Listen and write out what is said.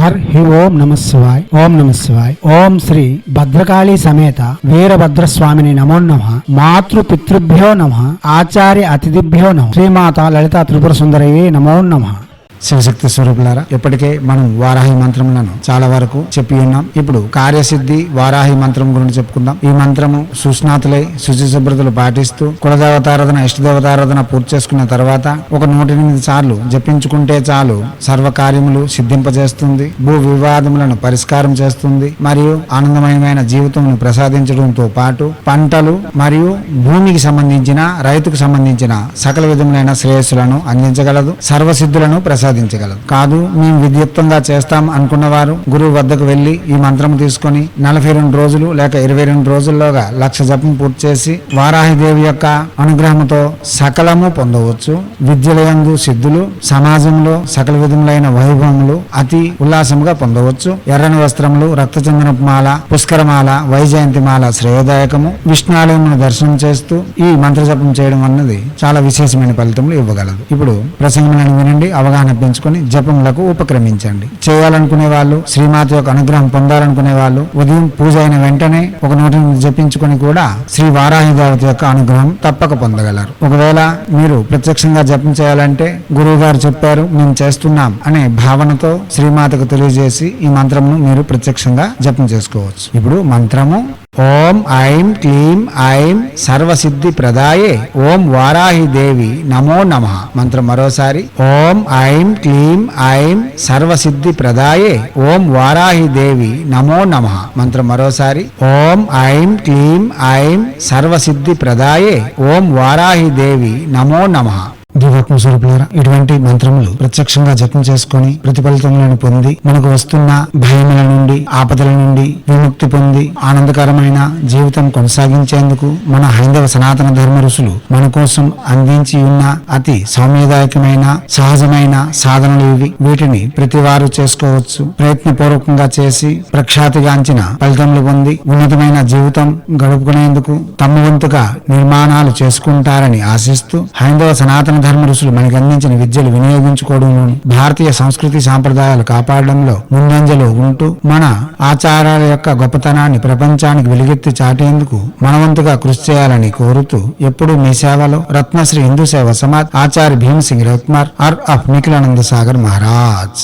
హి ఓం నమ శివాయ్. ఓం నమ శివాయ్. ఓం శ్రీ భద్రకాళీ సమేత వీరభద్రస్వామిని నమో నమః. మాతృ పితృభ్యో నమః. ఆచార్య అతిథిభ్యో నమః. శ్రీమాత లలితా త్రిపుర సుందరయే నమో నమః. శివశక్తి స్వరూపులారా, ఇప్పటికే మనం వారాహి మంత్రములను చాలా వరకు చెప్పి ఉన్నాం. ఇప్పుడు కార్యసిద్ధి వారాహి మంత్రం గురించి చెప్పుకుందాం. ఈ మంత్రము సుస్నాతులై శుచి శుభ్రతలు పాటిస్తూ కులదేవతారాధన ఇష్టదేవతారాధన పూర్తి చేసుకున్న తర్వాత ఒక 108 సార్లు జపించుకుంటే చాలు సర్వకార్యములు సిద్ధింపజేస్తుంది, భూ వివాదములను పరిష్కారం చేస్తుంది, మరియు ఆనందమయమైన జీవితమును ప్రసాదించడంతో పాటు పంటలు మరియు భూమికి సంబంధించిన రైతుకు సంబంధించిన సకల విధములైన శ్రేయస్సులను అందించగలదు, సర్వసిద్ధులను ప్రసాదించగలదు. కాదు మేము విద్యుక్తంగా చేస్తాం అనుకున్న వారు గురువు వద్దకు వెళ్లి ఈ మంత్రం తీసుకొని 42 రోజులు లేక 22 రోజుల్లోగా 1,00,000 జపం పూర్తి చేసి వారాహిదేవి యొక్క అనుగ్రహంతో సకలము పొందవచ్చు. విద్యలయందు సిద్ధులు, సమాజంలో సకల విధములైన వైభవములు అతి ఉల్లాసముగా పొందవచ్చు. ఎర్రని వస్త్రములు, రక్తచందనపు మాల, పుష్కరమాల, వైజయంతి మాల శ్రేయదాయకము. విష్ణాలయమును దర్శనం చేస్తూ ఈ మంత్ర జపం చేయడం అన్నది చాలా విశేషమైన ఫలితములు ఇవ్వగలదు. ఇప్పుడు ప్రసంగములను వినండి, అవగాహన పెంచుకొని జపములకు ఉపక్రమించండి. చేయాలనుకునే వాళ్ళు, శ్రీమాత యొక్క అనుగ్రహం పొందాలనుకునే వాళ్ళు ఉదయం పూజ అయిన వెంటనే ఒక 108 జపించుకొని కూడా శ్రీ వారాహి దేవత యొక్క అనుగ్రహం తప్పక పొందగలరు. ఒకవేళ మీరు ప్రత్యక్షంగా జపం చేయాలంటే గురువు గారు చెప్పారు మేము చేస్తున్నాం అనే భావనతో శ్రీమాతకు తెలియజేసి ఈ మంత్రమును మీరు ప్రత్యక్షంగా జపం చేసుకోవచ్చు. ఇప్పుడు మంత్రము ఓం ఐం క్లీం ఐం సర్వసిద్ధి ప్రదాయే ఓం వారాహి దేవి నమో నమః. మంత్రం మరోసారి ఓం ఐం క్లీం ఐం సర్వసిద్ధి ప్రదాయే ఓం వారాహి దేవి నమో నమః. మంత్రం మరోసారి ఓం ఐం క్లీం ఐం సర్వసిద్ధి ప్రదాయే ఓం వారాహి దేవి నమో నమః. దివాత్మ స్వరూపులారా, ఇటువంటి మంత్రములు ప్రత్యక్షంగా జపం చేసుకుని ప్రతిఫలితములను పొంది మనకు వస్తున్న భయముల నుండి, ఆపదల నుండి విముక్తి పొంది ఆనందకరమైన జీవితం కొనసాగించేందుకు మన హైందవ సనాతన ధర్మ ఋషులు మన కోసం అందించి ఉన్న అతి సౌమ్యదాయకమైన సహజమైన సాధనలు ఇవి. వీటిని ప్రతి వారు చేసుకోవచ్చు. ప్రయత్నపూర్వకంగా చేసి ప్రఖ్యాతిగాంచిన ఫలితములు పొంది ఉన్నతమైన జీవితం గడుపుకునేందుకు తమ వంతుగా నిర్మాణాలు చేసుకుంటారని ఆశిస్తూ హైందవ సనాతన ధర్మ ఋషులు మనకు అందించిన విద్యలు వినియోగించుకోవడంలోను, భారతీయ సంస్కృతి సాంప్రదాయాలు కాపాడడంలో ముందంజలో ఉంటూ మన ఆచారాల యొక్క గొప్పతనాన్ని ప్రపంచానికి వెలుగెత్తి చాటేందుకు మనవంతుగా కృషి చేయాలని కోరుతూ ఎప్పుడూ మీ సేవలో రత్నశ్రీ హిందూ సేవ సమాజ్ ఆచార్య భీమ్ సింగ్ రవికుమార్ ఆఫ్ నిఖిలానంద సాగర్ మహారాజ్.